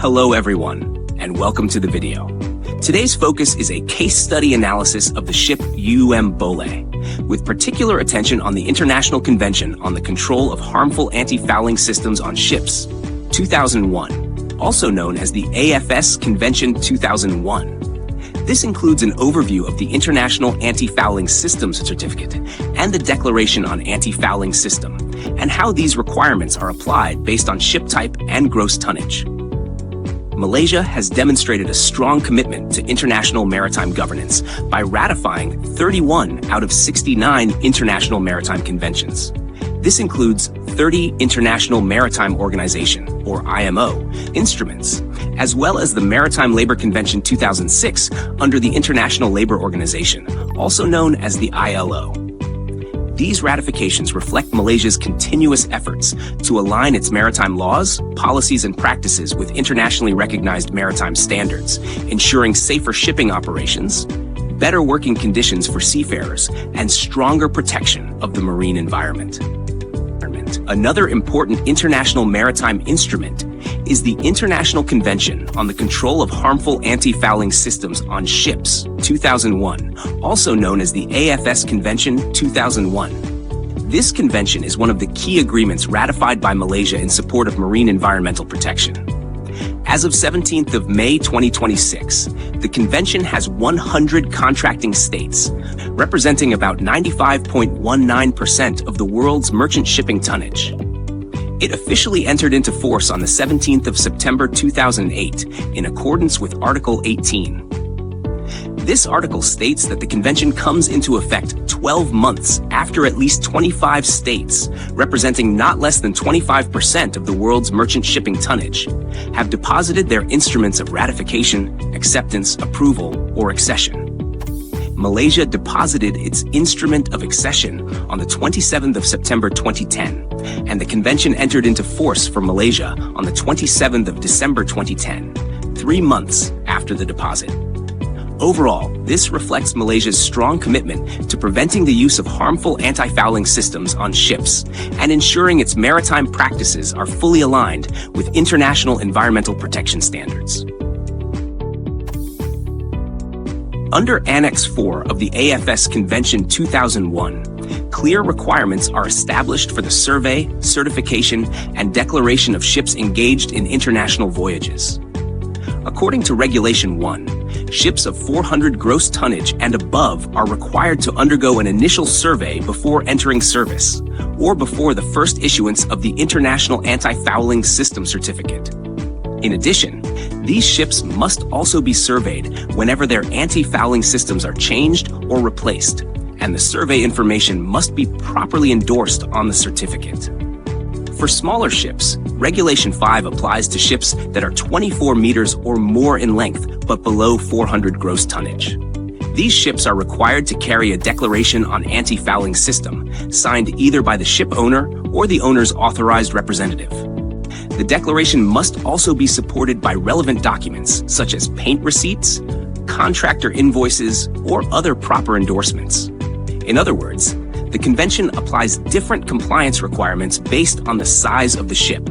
Hello everyone, and welcome to the video. Today's focus is a case study analysis of the ship Iafs-Y, with particular attention on the International Convention on the Control of Harmful Anti-Fouling Systems on Ships, 2001, also known as the AFS Convention 2001. This includes an overview of the International Anti-Fouling Systems Certificate and the Declaration on Anti-Fouling System, and how these requirements are applied based on ship type and gross tonnage. Malaysia has demonstrated a strong commitment to international maritime governance by ratifying 31 out of 69 international maritime conventions. This includes 30 International Maritime Organization, or IMO, instruments, as well as the Maritime Labour Convention 2006 under the International Labour Organization, also known as the ILO. These ratifications reflect Malaysia's continuous efforts to align its maritime laws, policies, and practices with internationally recognized maritime standards, ensuring safer shipping operations, better working conditions for seafarers, and stronger protection of the marine environment. Another important international maritime instrument is the International Convention on the Control of Harmful Anti-Fouling Systems on Ships, 2001, also known as the AFS Convention 2001. This convention is one of the key agreements ratified by Malaysia in support of marine environmental protection. As of 17th of May 2026, the convention has 100 contracting states, representing about 95.19% of the world's merchant shipping tonnage. It officially entered into force on the 17th of September 2008 in accordance with Article 18. This article states that the convention comes into effect 12 months after at least 25 states, representing not less than 25% of the world's merchant shipping tonnage, have deposited their instruments of ratification, acceptance, approval, or accession. Malaysia deposited its instrument of accession on the 27th of September 2010, and the convention entered into force for Malaysia on the 27th of December 2010, 3 months after the deposit. Overall, this reflects Malaysia's strong commitment to preventing the use of harmful anti-fouling systems on ships and ensuring its maritime practices are fully aligned with international environmental protection standards. Under Annex 4 of the AFS Convention 2001, clear requirements are established for the survey, certification, and declaration of ships engaged in international voyages. According to Regulation 1, ships of 400 gross tonnage and above are required to undergo an initial survey before entering service, or before the first issuance of the International Anti-Fouling System Certificate. In addition, these ships must also be surveyed whenever their anti-fouling systems are changed or replaced, and the survey information must be properly endorsed on the certificate. For smaller ships, Regulation 5 applies to ships that are 24 meters or more in length but below 400 gross tonnage. These ships are required to carry a declaration on anti-fouling system, signed either by the ship owner or the owner's authorized representative. The declaration must also be supported by relevant documents such as paint receipts, contractor invoices, or other proper endorsements. In other words, the convention applies different compliance requirements based on the size of the ship.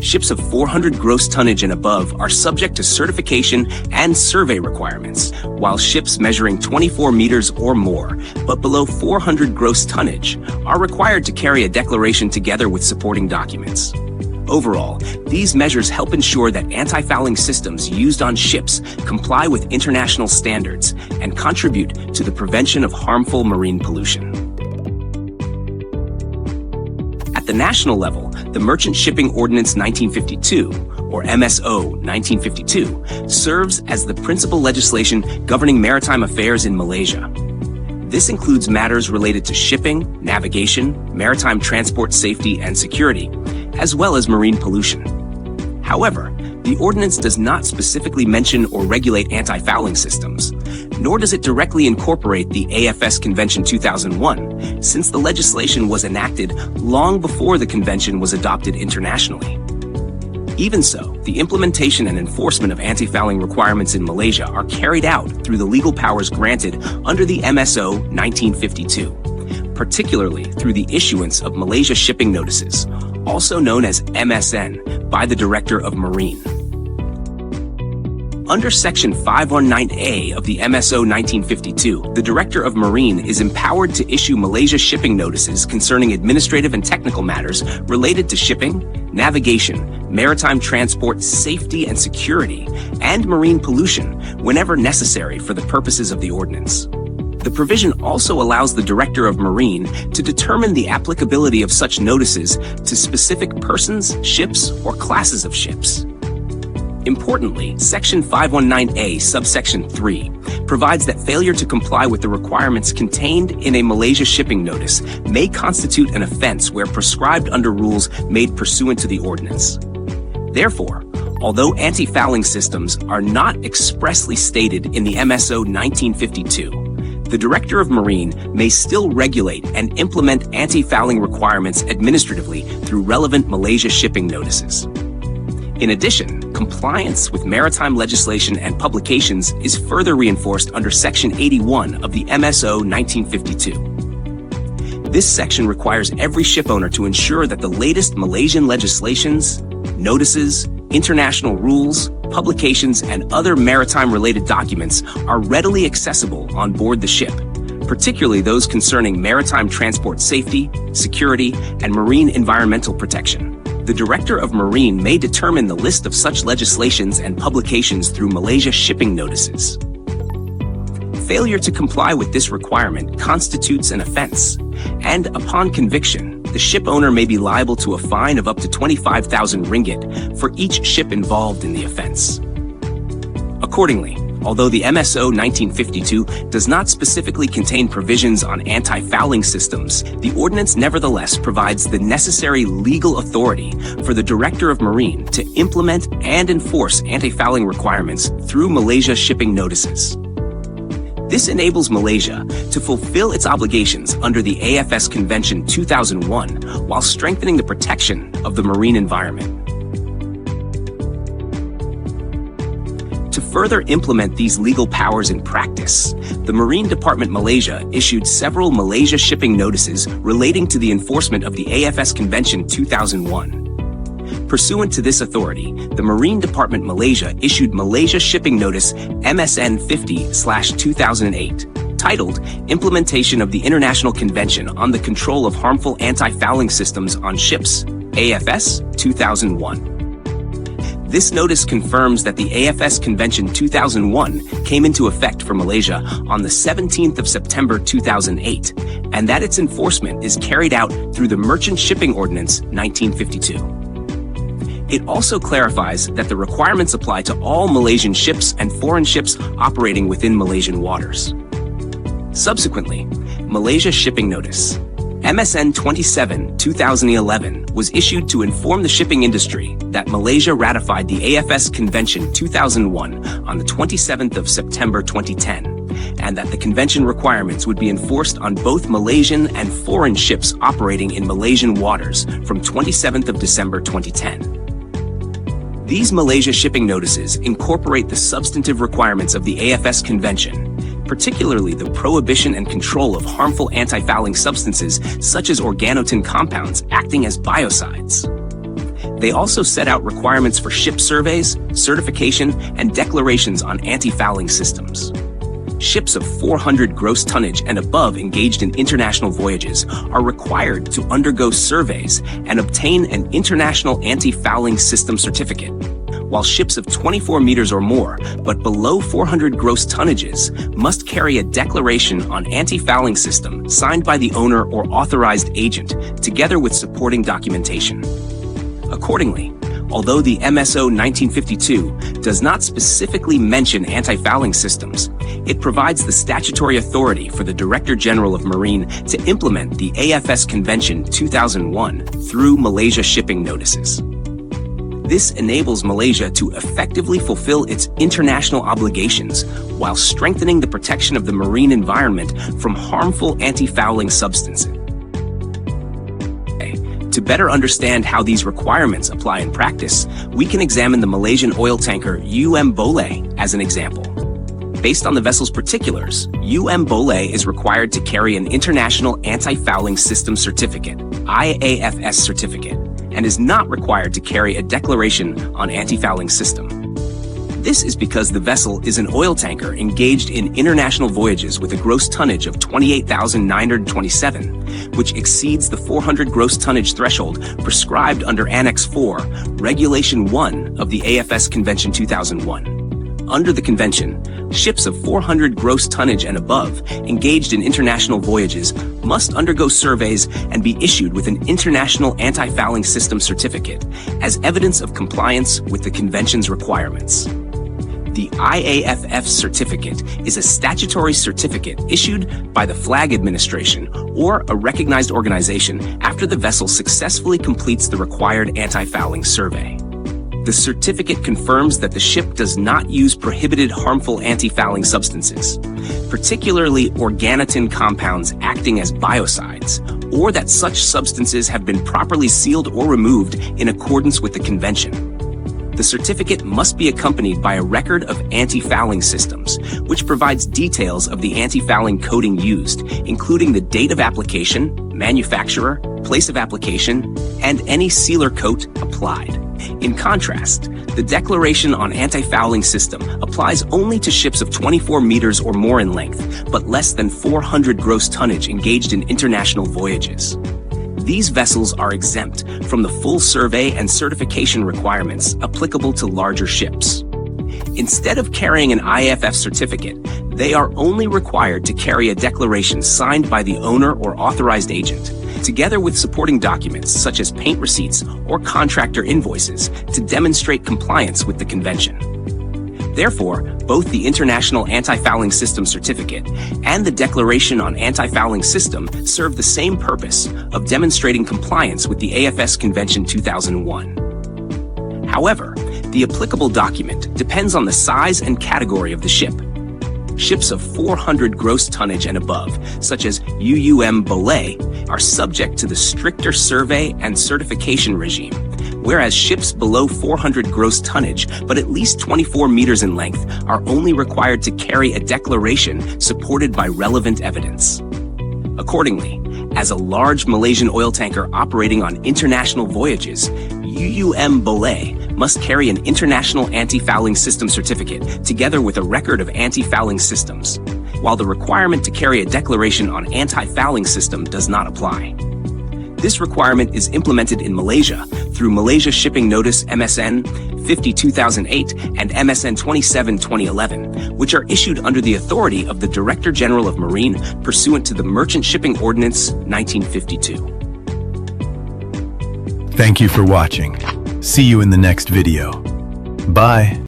Ships of 400 gross tonnage and above are subject to certification and survey requirements, while ships measuring 24 meters or more, but below 400 gross tonnage, are required to carry a declaration together with supporting documents. Overall, these measures help ensure that anti-fouling systems used on ships comply with international standards and contribute to the prevention of harmful marine pollution. At the national level, the Merchant Shipping Ordinance 1952, or MSO 1952, serves as the principal legislation governing maritime affairs in Malaysia. This includes matters related to shipping, navigation, maritime transport safety and security, as well as marine pollution. However, the ordinance does not specifically mention or regulate anti-fouling systems, nor does it directly incorporate the AFS Convention 2001, since the legislation was enacted long before the convention was adopted internationally. Even so, the implementation and enforcement of anti-fouling requirements in Malaysia are carried out through the legal powers granted under the MSO 1952, particularly through the issuance of Malaysia Shipping Notices, also known as MSN, by the Director of Marine. Under Section 519A of the MSO 1952, the Director of Marine is empowered to issue Malaysia shipping notices concerning administrative and technical matters related to shipping, navigation, maritime transport, safety and security, and marine pollution whenever necessary for the purposes of the ordinance. The provision also allows the Director of Marine to determine the applicability of such notices to specific persons, ships, or classes of ships. Importantly, Section 519A, subsection 3, provides that failure to comply with the requirements contained in a Malaysia shipping notice may constitute an offense where prescribed under rules made pursuant to the ordinance. Therefore, although anti-fouling systems are not expressly stated in the MSO 1952, the Director of Marine may still regulate and implement anti-fouling requirements administratively through relevant Malaysia shipping notices. In addition, compliance with maritime legislation and publications is further reinforced under Section 81 of the MSO 1952. This section requires every shipowner to ensure that the latest Malaysian legislations, notices, international rules, publications, and other maritime-related documents are readily accessible on board the ship, particularly those concerning maritime transport safety, security, and marine environmental protection. The Director of Marine may determine the list of such legislations and publications through Malaysia shipping notices. Failure to comply with this requirement constitutes an offense, and upon conviction, the ship owner may be liable to a fine of up to 25,000 ringgit for each ship involved in the offense. Accordingly, although the MSO 1952 does not specifically contain provisions on anti-fouling systems, the ordinance nevertheless provides the necessary legal authority for the Director of Marine to implement and enforce anti-fouling requirements through Malaysia shipping notices. This enables Malaysia to fulfill its obligations under the AFS Convention 2001 while strengthening the protection of the marine environment. To further implement these legal powers in practice, the Marine Department Malaysia issued several Malaysia shipping notices relating to the enforcement of the AFS Convention 2001. Pursuant to this authority, the Marine Department Malaysia issued Malaysia Shipping Notice MSN 50/2008, titled Implementation of the International Convention on the Control of Harmful Anti-Fouling Systems on Ships, AFS 2001. This notice confirms that the AFS Convention 2001 came into effect for Malaysia on the 17th of September 2008, and that its enforcement is carried out through the Merchant Shipping Ordinance 1952. It also clarifies that the requirements apply to all Malaysian ships and foreign ships operating within Malaysian waters. Subsequently, Malaysia Shipping Notice MSN 27/2011 was issued to inform the shipping industry that Malaysia ratified the AFS Convention 2001 on the 27th of September 2010, and that the convention requirements would be enforced on both Malaysian and foreign ships operating in Malaysian waters from 27th of December 2010. These Malaysia shipping notices incorporate the substantive requirements of the AFS Convention, particularly the prohibition and control of harmful anti-fouling substances such as organotin compounds acting as biocides. They also set out requirements for ship surveys, certification, and declarations on anti-fouling systems. Ships of 400 gross tonnage and above engaged in international voyages are required to undergo surveys and obtain an International Anti-Fouling System certificate, while ships of 24 meters or more, but below 400 gross tonnages, must carry a declaration on anti-fouling system signed by the owner or authorized agent, together with supporting documentation. Accordingly, although the MSO 1952 does not specifically mention anti-fouling systems, it provides the statutory authority for the Director General of Marine to implement the AFS Convention 2001 through Malaysia shipping notices. This enables Malaysia to effectively fulfill its international obligations while strengthening the protection of the marine environment from harmful anti-fouling substances. To better understand how these requirements apply in practice, we can examine the Malaysian oil tanker Boleh as an example. Based on the vessel's particulars, Boleh is required to carry an International Anti-Fouling System Certificate, IAFS certificate, and is not required to carry a declaration on anti-fouling system. This is because the vessel is an oil tanker engaged in international voyages with a gross tonnage of 28,927, which exceeds the 400 gross tonnage threshold prescribed under Annex 4, Regulation 1 of the AFS Convention 2001. Under the convention, ships of 400 gross tonnage and above engaged in international voyages must undergo surveys and be issued with an International Anti-Fouling System certificate as evidence of compliance with the convention's requirements. The IAFF certificate is a statutory certificate issued by the Flag Administration or a recognized organization after the vessel successfully completes the required anti-fouling survey. The certificate confirms that the ship does not use prohibited harmful anti-fouling substances, particularly organotin compounds acting as biocides, or that such substances have been properly sealed or removed in accordance with the convention. The certificate must be accompanied by a record of anti-fouling systems, which provides details of the anti-fouling coating used, including the date of application, manufacturer, place of application, and any sealer coat applied. In contrast, the Declaration on Anti-Fouling System applies only to ships of 24 meters or more in length, but less than 400 gross tonnage engaged in international voyages. These vessels are exempt from the full survey and certification requirements applicable to larger ships. Instead of carrying an IFF certificate, they are only required to carry a declaration signed by the owner or authorized agent, together with supporting documents such as paint receipts or contractor invoices to demonstrate compliance with the convention. Therefore, both the International Anti-Fouling System certificate and the Declaration on Anti-Fouling System serve the same purpose of demonstrating compliance with the AFS Convention 2001. However, the applicable document depends on the size and category of the ship. Ships of 400 gross tonnage and above, such as Iafs-Y, are subject to the stricter survey and certification regime, whereas ships below 400 gross tonnage but at least 24 meters in length are only required to carry a declaration supported by relevant evidence. Accordingly, as a large Malaysian oil tanker operating on international voyages, Iafs-Y must carry an International Anti-Fouling System certificate together with a record of anti-fouling systems, while the requirement to carry a declaration on anti-fouling system does not apply. This requirement is implemented in Malaysia through Malaysia Shipping Notice MSN 50/2008 and MSN 27/2011, which are issued under the authority of the Director General of Marine pursuant to the Merchant Shipping Ordinance 1952. Thank you for watching. See you in the next video. Bye.